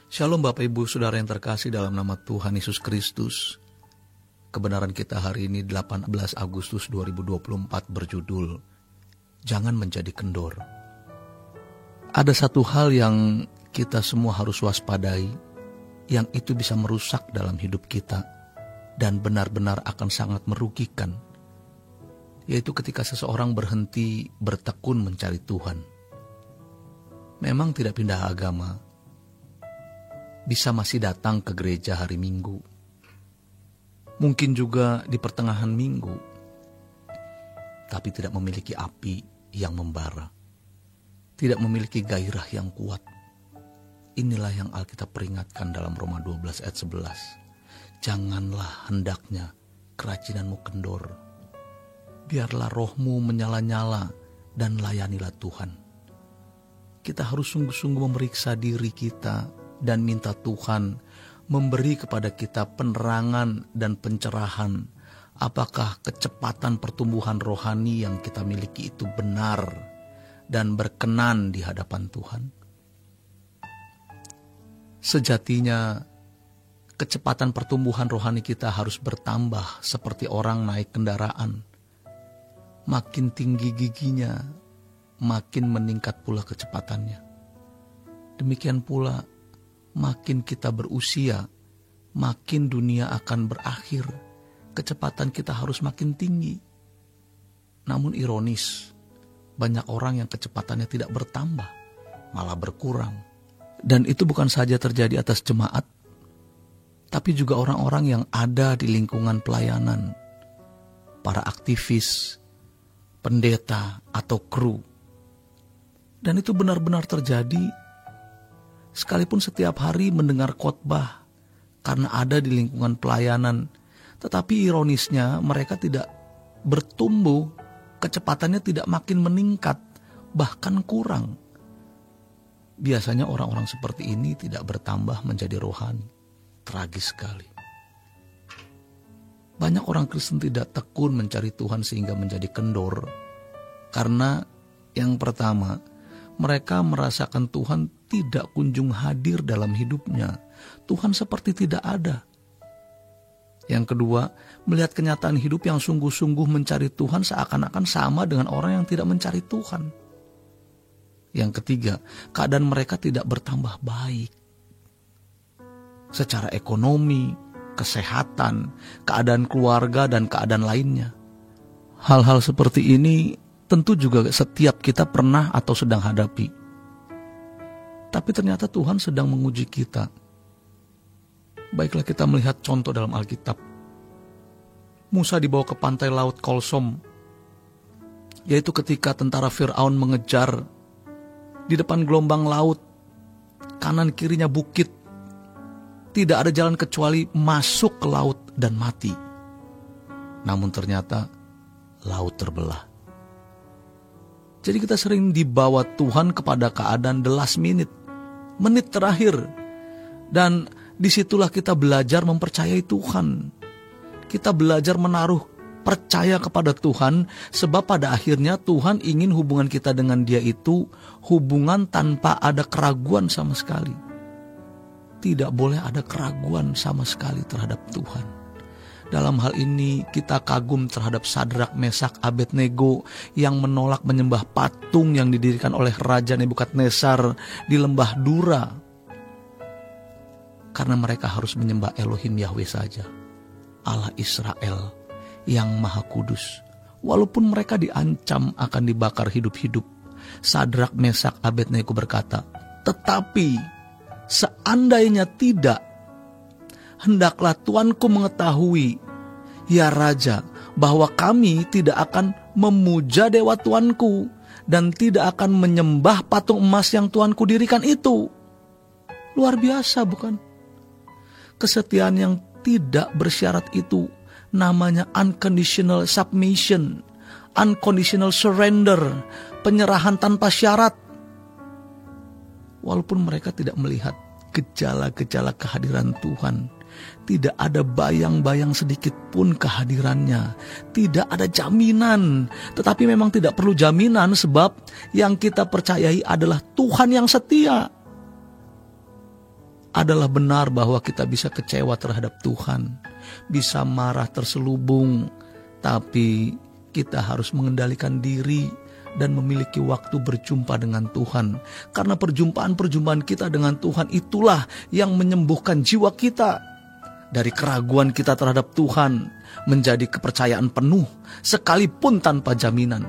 Shalom Bapak Ibu Saudara yang terkasih dalam nama Tuhan Yesus Kristus. Kebenaran kita hari ini 18 Agustus 2024 berjudul Jangan Menjadi Kendor. Ada satu hal yang kita semua harus waspadai, yang itu bisa merusak dalam hidup kita dan benar-benar akan sangat merugikan, yaitu ketika seseorang berhenti bertekun mencari Tuhan. Memang tidak pindah agama, bisa masih datang ke gereja hari Minggu, mungkin juga di pertengahan minggu, tapi tidak memiliki api yang membara, tidak memiliki gairah yang kuat. Inilah yang Alkitab peringatkan dalam Roma 12 ayat 11. Janganlah hendaknya kerajinanmu kendor, biarlah rohmu menyala-nyala dan layanilah Tuhan. Kita harus sungguh-sungguh memeriksa diri kita dan minta Tuhan memberi kepada kita penerangan dan pencerahan. Apakah kecepatan pertumbuhan rohani yang kita miliki itu benar dan berkenan di hadapan Tuhan? Sejatinya, kecepatan pertumbuhan rohani kita harus bertambah seperti orang naik kendaraan. Makin tinggi giginya, makin meningkat pula kecepatannya. Demikian pula, makin kita berusia, makin dunia akan berakhir. Kecepatan kita harus makin tinggi. Namun ironis, banyak orang yang kecepatannya tidak bertambah, malah berkurang. Dan itu bukan saja terjadi atas jemaat, tapi juga orang-orang yang ada di lingkungan pelayanan, para aktivis, pendeta, atau kru. Dan itu benar-benar terjadi. Sekalipun setiap hari mendengar khotbah karena ada di lingkungan pelayanan, tetapi ironisnya mereka tidak bertumbuh, kecepatannya tidak makin meningkat, bahkan kurang. Biasanya orang-orang seperti ini tidak bertambah menjadi rohani. Tragis sekali. Banyak orang Kristen tidak tekun mencari Tuhan sehingga menjadi kendor. Karena yang pertama, mereka merasakan Tuhan tidak kunjung hadir dalam hidupnya. Tuhan seperti tidak ada. Yang kedua, melihat kenyataan hidup yang sungguh-sungguh mencari Tuhan seakan-akan sama dengan orang yang tidak mencari Tuhan. Yang ketiga, keadaan mereka tidak bertambah baik. Secara ekonomi, kesehatan, keadaan keluarga, dan keadaan lainnya. Hal-hal seperti ini tentu juga setiap kita pernah atau sedang hadapi. Tapi ternyata Tuhan sedang menguji kita. Baiklah kita melihat contoh dalam Alkitab. Musa dibawa ke pantai laut Kolsom, yaitu ketika tentara Fir'aun mengejar. Di depan gelombang laut, kanan kirinya bukit. Tidak ada jalan kecuali masuk ke laut dan mati. Namun ternyata laut terbelah. Jadi kita sering dibawa Tuhan kepada keadaan the last minute, menit terakhir. Dan disitulah kita belajar mempercayai Tuhan. Kita belajar menaruh percaya kepada Tuhan, sebab pada akhirnya Tuhan ingin hubungan kita dengan Dia itu hubungan tanpa ada keraguan sama sekali. Tidak boleh ada keraguan sama sekali terhadap Tuhan. Dalam hal ini kita kagum terhadap Sadrak, Mesak, Abednego yang menolak menyembah patung yang didirikan oleh Raja Nebukadnezar di lembah Dura. Karena mereka harus menyembah Elohim Yahweh saja, Allah Israel yang Maha Kudus. Walaupun mereka diancam akan dibakar hidup-hidup, Sadrak, Mesak, Abednego berkata, tetapi seandainya tidak, hendaklah tuanku mengetahui, ya Raja, bahwa kami tidak akan memuja dewa tuanku dan tidak akan menyembah patung emas yang tuanku dirikan itu. Luar biasa bukan? Kesetiaan yang tidak bersyarat itu namanya unconditional submission, unconditional surrender, penyerahan tanpa syarat. Walaupun mereka tidak melihat gejala-gejala kehadiran Tuhan, tidak ada bayang-bayang sedikit pun kehadirannya, tidak ada jaminan. Tetapi memang tidak perlu jaminan, sebab yang kita percayai adalah Tuhan yang setia. adalah benar bahwa kita bisa kecewa terhadap Tuhan, bisa marah terselubung, tapi kita harus mengendalikan diri dan memiliki waktu berjumpa dengan Tuhan. Karena perjumpaan-perjumpaan kita dengan Tuhan itulah yang menyembuhkan jiwa kita. Dari keraguan kita terhadap Tuhan menjadi kepercayaan penuh, sekalipun tanpa jaminan.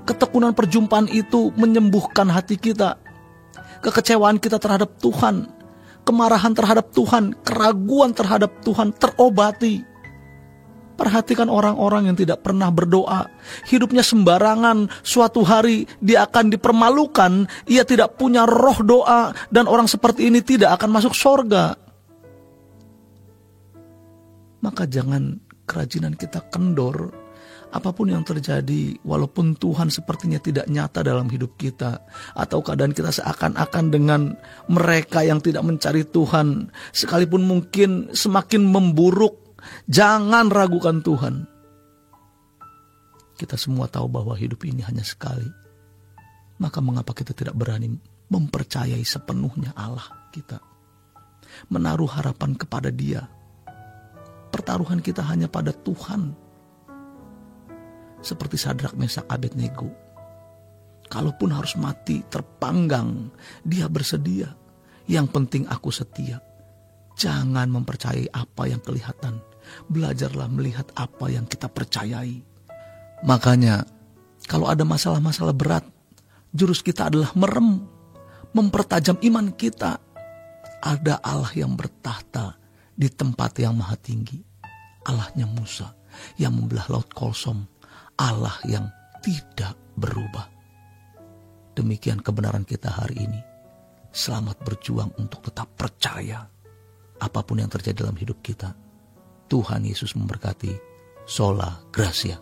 Ketekunan perjumpaan itu menyembuhkan hati kita. Kekecewaan kita terhadap Tuhan, kemarahan terhadap Tuhan, keraguan terhadap Tuhan terobati. Perhatikan orang-orang yang tidak pernah berdoa, hidupnya sembarangan, suatu hari dia akan dipermalukan, ia tidak punya roh doa, dan orang seperti ini tidak akan masuk surga. Maka jangan kerajinan kita kendor. Apapun yang terjadi, walaupun Tuhan sepertinya tidak nyata dalam hidup kita, atau keadaan kita seakan-akan dengan mereka yang tidak mencari Tuhan, sekalipun mungkin semakin memburuk, jangan ragukan Tuhan. Kita semua tahu bahwa hidup ini hanya sekali. Maka mengapa kita tidak berani mempercayai sepenuhnya Allah kita, menaruh harapan kepada Dia. Pertaruhan kita hanya pada Tuhan. Seperti Sadrak, Mesak, Abednego. Kalaupun harus mati terpanggang, dia bersedia. Yang penting aku setia. Jangan mempercayai apa yang kelihatan. Belajarlah melihat apa yang kita percayai. Makanya, kalau ada masalah-masalah berat, jurus kita adalah merem, mempertajam iman kita. Ada Allah yang bertahta di tempat yang maha tinggi. Allahnya Musa yang membelah laut Kolsom. Allah yang tidak berubah. Demikian kebenaran kita hari ini. Selamat berjuang untuk tetap percaya. Apapun yang terjadi dalam hidup kita, Tuhan Yesus memberkati. Sola Gracia.